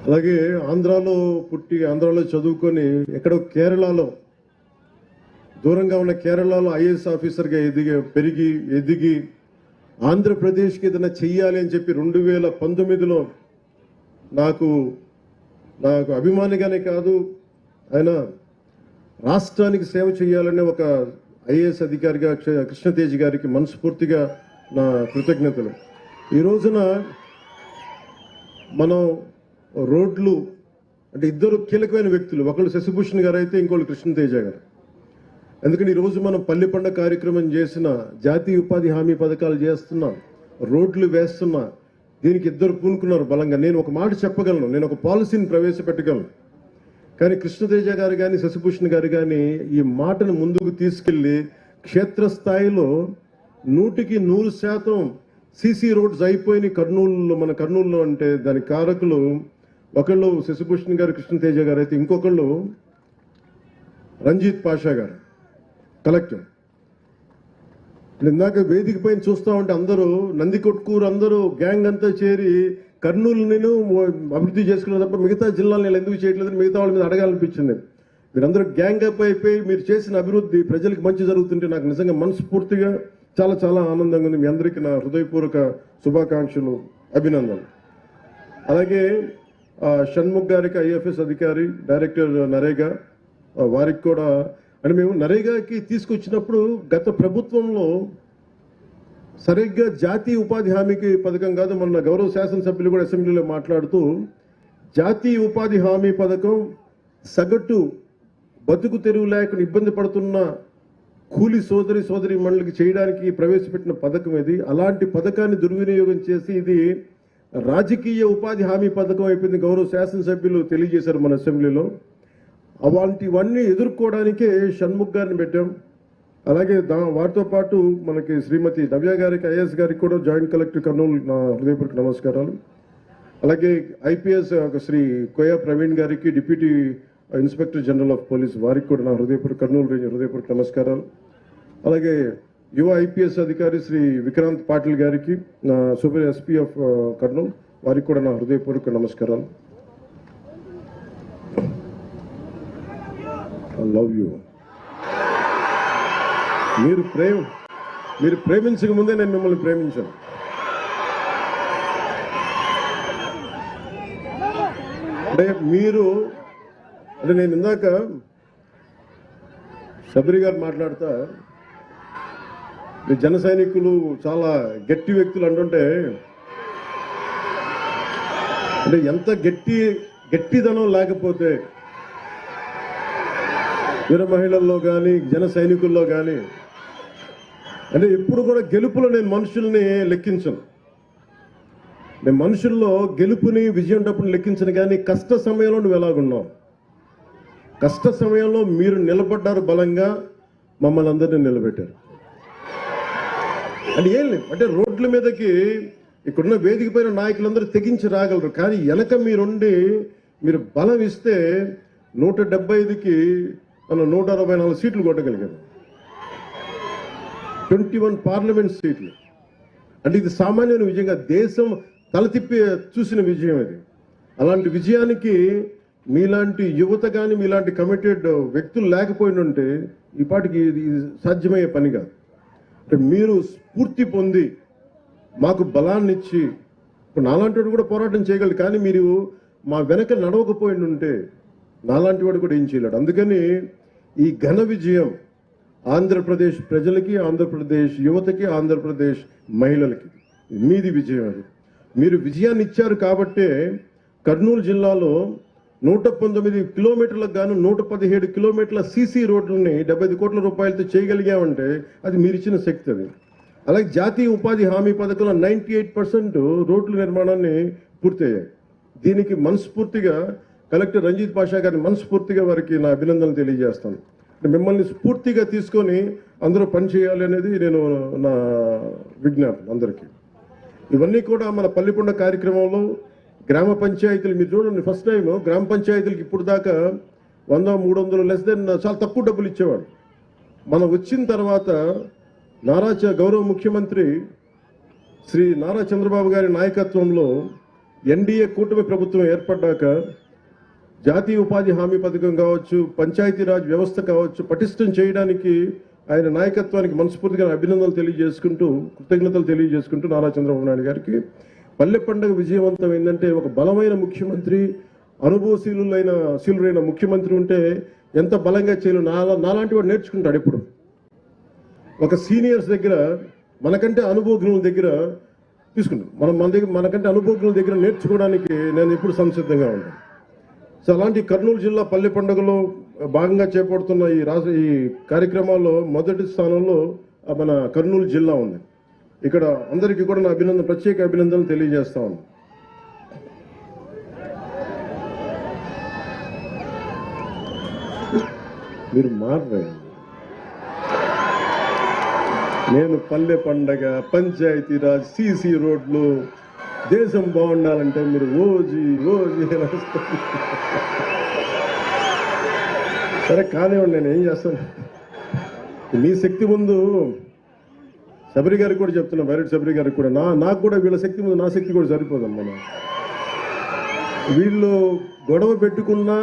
అలాగే ఆంధ్రాలో పుట్టి ఆంధ్రాలో చదువుకొని ఎక్కడో కేరళలో దూరంగా ఉన్న కేరళలో ఐఏఎస్ ఆఫీసర్గా ఎదిగి ఆంధ్రప్రదేశ్కి ఏదైనా చెయ్యాలి అని చెప్పి 2019లో నాకు అభిమానిగానే కాదు, ఆయన రాష్ట్రానికి సేవ చేయాలనే ఒక ఐఏఎస్ అధికారిగా కృష్ణతేజ్ గారికి మనస్ఫూర్తిగా నా కృతజ్ఞతలు. ఈ రోజున మనం రోడ్లు అంటే ఇద్దరు కీలకమైన వ్యక్తులు, ఒకళ్ళు శశిభూషణ్ గారు అయితే ఇంకోళ్ళు కృష్ణతేజ గారు. ఎందుకంటే ఈరోజు మనం పల్లె పండుగ కార్యక్రమం చేసిన, జాతీయ ఉపాధి హామీ పథకాలు చేస్తున్నాం, రోడ్లు వేస్తున్నా, దీనికి ఇద్దరు పూనుకున్నారు బలంగా. నేను ఒక మాట చెప్పగలను, నేను ఒక పాలసీని ప్రవేశపెట్టగలను. కానీ కృష్ణతేజ గారు కానీ శశిభూషణ్ గారు కానీ ఈ మాటను ముందుకు తీసుకెళ్లి క్షేత్రస్థాయిలో 100% సీసీ రోడ్స్ అయిపోయినాయి కర్నూలులో. మన కర్నూలులో అంటే దాని కారకులు ఒకళ్ళు శశిభూషణ్ గారు, కృష్ణతేజ గారు అయితే ఇంకొకళ్ళు రంజిత్ పాషా గారు కలెక్టర్. ఇందాక వేదిక పైన చూస్తూ ఉంటే అందరూ నందికొట్కూరు అందరూ గ్యాంగ్ అంతా చేరి కర్నూలు నేను అభివృద్ధి చేసుకున్న తప్ప మిగతా జిల్లాలు నేను ఎందుకు చేయట్లేదని మిగతా వాళ్ళ మీద అడగాలనిపించింది. మీరందరూ గ్యాంగ్ అప్ అయిపోయి మీరు చేసిన అభివృద్ధి ప్రజలకు మంచి జరుగుతుంటే నాకు నిజంగా మనస్ఫూర్తిగా చాలా చాలా ఆనందంగా ఉంది. మీ అందరికీ నా హృదయపూర్వక శుభాకాంక్షలు, అభినందనలు. అలాగే షణ్ముఖ్ గారికి ఐఎఫ్ఎస్ అధికారి, డైరెక్టర్ నరేగా, వారికి కూడా అంటే మేము నరేగాకి తీసుకొచ్చినప్పుడు గత ప్రభుత్వంలో సరిగ్గా జాతీయ ఉపాధి హామీకి పథకం కాదు, మొన్న గౌరవ శాసనసభ్యులు కూడా అసెంబ్లీలో మాట్లాడుతూ జాతీయ ఉపాధి హామీ పథకం సగటు బతుకు తెరువు లేకుండా ఇబ్బంది పడుతున్న కూలి సోదరి మండలికి చేయడానికి ప్రవేశపెట్టిన పథకం ఇది. అలాంటి పథకాన్ని దుర్వినియోగం చేసి ఇది రాజకీయ ఉపాధి హామీ పథకం అయిపోయింది, గౌరవ శాసనసభ్యులు తెలియజేశారు మన అసెంబ్లీలో. అలాంటివన్నీ ఎదుర్కోవడానికే షణ్ముఖ్ గారిని పెట్టాం. అలాగే వారితో పాటు మనకి శ్రీమతి నవ్య గారికి, ఐఏఎస్ గారికి కూడా జాయింట్ కలెక్టర్ కర్నూలు నా హృదయపూర్వక నమస్కారాలు. అలాగే ఐపీఎస్ శ్రీ కోయా ప్రవీణ్ గారికి, deputy inspector general of police, వారికి కూడా నా హృదయపూర్వక కర్నూలు రేంజ్ హృదయపూర్వక నమస్కారాలు. అలాగే యువ ఐపీఎస్ అధికారి శ్రీ విక్రాంత్ పాటిల్ గారికి, నా సూపర్ ఎస్పీ ఆఫ్ కర్నూలు, వారికి కూడా నా హృదయపూర్వక నమస్కారాలు. I love you. మీరు ప్రేమించక ముందే నేను మిమ్మల్ని ప్రేమించాను. అంటే నేను ఇందాక శబరి గారు మాట్లాడుతా మీ జన సైనికులు చాలా గట్టి వ్యక్తులు అంటుంటే, అంటే ఎంత గట్టిదనం లేకపోతే వీర మహిళల్లో కానీ జన సైనికుల్లో కానీ, అంటే ఎప్పుడు కూడా గెలుపులో నేను మనుషుల్ని లెక్కించను. నేను మనుషుల్లో గెలుపుని విజయం డబ్బుని లెక్కించను. కానీ కష్ట సమయంలో నువ్వు ఎలాగున్నావు, కష్ట సమయంలో మీరు నిలబడ్డారు, బలంగా మమ్మల్ని అందరినీ నిలబెట్టారు. అంటే ఏం లేదు, అంటే రోడ్ల మీదకి ఇక్కడున్న వేదిక పైన నాయకులందరూ తెగించి రాగలరు. కానీ వెనక మీరు బలం ఇస్తే 175కి మనం 164 సీట్లు కొట్టగలిగారు, 21 పార్లమెంట్ సీట్లు. అంటే ఇది సామాన్యమైన విజయంగా దేశం తల తిప్పి చూసిన విజయం ఇది. అలాంటి విజయానికి మీలాంటి యువత కానీ మీలాంటి కమిటెడ్ వ్యక్తులు లేకపోయినంటే ఈ పాటికి ఇది సాధ్యమయ్యే పని కాదు. అంటే మీరు స్ఫూర్తి పొంది మాకు బలాన్ని ఇచ్చి, ఇప్పుడు నాలాంటి వాడు కూడా పోరాటం చేయగలరు. కానీ మీరు మా వెనక నడవకపోయిండుంటే నాలాంటి వాడు కూడా ఏం చేయలేడు. అందుకని ఈ ఘన విజయం ఆంధ్రప్రదేశ్ ప్రజలకి, ఆంధ్రప్రదేశ్ యువతకి, ఆంధ్రప్రదేశ్ మహిళలకి మీది విజయం. అది మీరు విజయాన్ని ఇచ్చారు కాబట్టే కర్నూలు జిల్లాలో 119 కిలోమీటర్లకు గాను 117 కిలోమీటర్ల సీసీ రోడ్లని 75 కోట్ల రూపాయలతో చేయగలిగామంటే అది మీరు ఇచ్చిన శక్తి. అది అలాగే జాతీయ ఉపాధి హామీ పథకంలో 98% రోడ్ల నిర్మాణాన్ని పూర్తయ్యాయి. దీనికి మనస్ఫూర్తిగా కలెక్టర్ రంజిత్ పాషా గారిని మనస్ఫూర్తిగా వారికి నా అభినందనలు తెలియజేస్తాను. మిమ్మల్ని స్ఫూర్తిగా తీసుకొని అందరూ పనిచేయాలి అనేది నేను నా విజ్ఞాపన అందరికీ. ఇవన్నీ కూడా మన పల్లెపండ కార్యక్రమంలో గ్రామ పంచాయతీలు మీరు చూడండి, ఫస్ట్ టైం గ్రామ పంచాయతీలకు ఇప్పుడు దాకా 100-300 లెస్ దెన్ చాలా తక్కువ డబ్బులు ఇచ్చేవాడు. మనం వచ్చిన తర్వాత గౌరవ ముఖ్యమంత్రి శ్రీ నారా చంద్రబాబు గారి నాయకత్వంలో ఎన్డీఏ కూటమి ప్రభుత్వం ఏర్పడ్డాక జాతీయ ఉపాధి హామీ పథకం కావచ్చు, పంచాయతీరాజ్ వ్యవస్థ కావచ్చు, పటిష్టం చేయడానికి ఆయన నాయకత్వానికి మనస్ఫూర్తిగా అభినందనలు తెలియజేసుకుంటూ, కృతజ్ఞతలు తెలియజేసుకుంటూ నారా చంద్రబాబు నాయుడు గారికి పల్లె పండుగ విజయవంతం ఏంటంటే ఒక బలమైన ముఖ్యమంత్రి, అనుభవశీలురైన ముఖ్యమంత్రి ఉంటే ఎంత బలంగా చేయలేదు. నాలాంటి వాడు నేర్చుకుంటాడు. ఎప్పుడు ఒక సీనియర్స్ దగ్గర, మనకంటే అనుభవజ్ఞుల దగ్గర తీసుకుంటాం. మనకంటే అనుభవజ్ఞుల దగ్గర నేర్చుకోవడానికి నేను ఎప్పుడు సంసిద్ధంగా ఉంటాను. సో అలాంటి కర్నూలు జిల్లా పల్లె పండుగలో భాగంగా చేపడుతున్న ఈ కార్యక్రమాల్లో మొదటి స్థానంలో మన కర్నూలు జిల్లా ఉంది. ఇక్కడ అందరికీ కూడా నా ప్రత్యేక అభినందనలు తెలియజేస్తా ఉన్నాను. మీరు మారరే. నేను పల్లె పండగ, పంచాయతీరాజ్, సీసీ రోడ్లు, దేశం బాగుండాలంటే మీరు ఓజీ సరే కానివ్వండి, నేను ఏం చేస్తాను. మీ శక్తి ముందు శబరి గారికి కూడా చెప్తున్నా, బైరెడ్డి శబరి గారికి కూడా, నాకు కూడా వీళ్ళ శక్తి ముందు నా శక్తి కూడా సరిపోదమ్మా. వీళ్ళు గొడవ పెట్టుకున్నా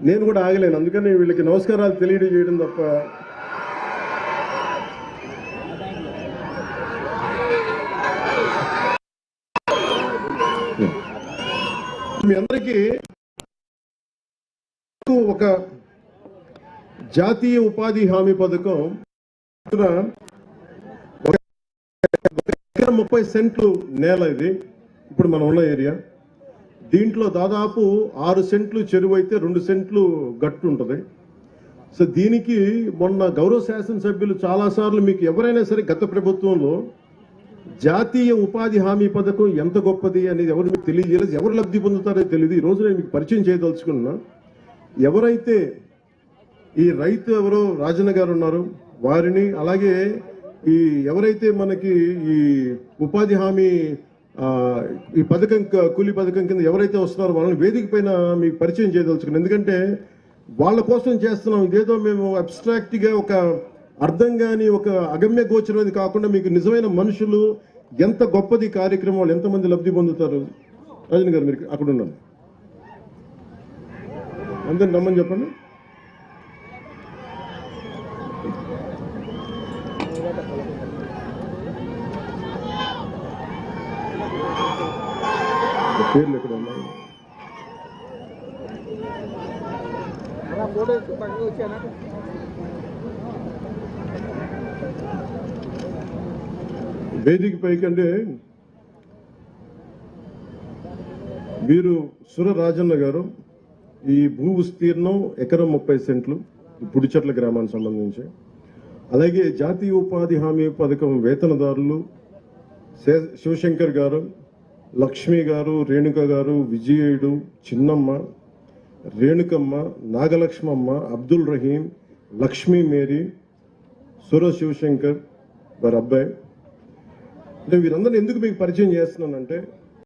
నేను కూడా ఆగలేను. అందుకని వీళ్ళకి నమస్కారాలు తెలియజేయడం తప్ప మీ అందరికీ ఒక జాతీయ ఉపాధి హామీ పథకం 30 సెంట్లు నేల. ఇది ఇప్పుడు మనం ఉన్న ఏరియా. దీంట్లో దాదాపు 6 సెంట్లు చెరువు అయితే 2 సెంట్లు గట్టు ఉంటుంది. సో దీనికి మొన్న గౌరవ శాసనసభ్యులు చాలాసార్లు మీకు ఎవరైనా సరే గత ప్రభుత్వంలో జాతీయ ఉపాధి హామీ పథకం ఎంత గొప్పది అనేది ఎవరు మీకు తెలియజేయలేదు, ఎవరు లబ్ధి పొందుతారో తెలియదు. ఈరోజు నేను మీకు పరిచయం చేయదలుచుకున్నా. ఎవరైతే ఈ రైతు ఎవరో రాజన్న గారు ఉన్నారో వారిని, అలాగే ఈ ఎవరైతే మనకి ఈ ఉపాధి హామీ ఈ పథకం, కూలీ పథకం కింద ఎవరైతే వస్తున్నారో వాళ్ళని వేదిక పైన మీకు పరిచయం చేయదలుచుకున్నాను. ఎందుకంటే వాళ్ళ కోసం చేస్తున్నాం. ఇదేదో మేము అబ్స్ట్రాక్ట్గా ఒక అర్థం కాని ఒక అగమ్య గోచరది కాకుండా మీకు నిజమైన మనుషులు, ఎంత గొప్పది కార్యక్రమాలు, ఎంతమంది లబ్ధి పొందుతారు. రాజన్ గారు మీరు అక్కడ ఉన్నారు, అందరిని నమ్మని చెప్పండి. పేర్లు ఎక్కడ ఉన్నాయి? వేదిక పైకంటే వీరు సుర రాజన్న గారు. ఈ భూ విస్తీర్ణం ఎకరం 30 సెంట్లు, పుడిచెట్ల గ్రామానికి సంబంధించి. అలాగే జాతీయ ఉపాధి హామీ పథకం వేతనదారులు శివశంకర్ గారు, లక్ష్మి గారు, రేణుక గారు, విజయుడు, చిన్నమ్మ, రేణుకమ్మ, నాగలక్ష్మమ్మ, అబ్దుల్ రహీం, లక్ష్మీ మేరీ, సుర శివశంకర్ వారి అబ్బాయి. అంటే వీరందరినీ ఎందుకు మీకు పరిచయం చేస్తున్నానంటే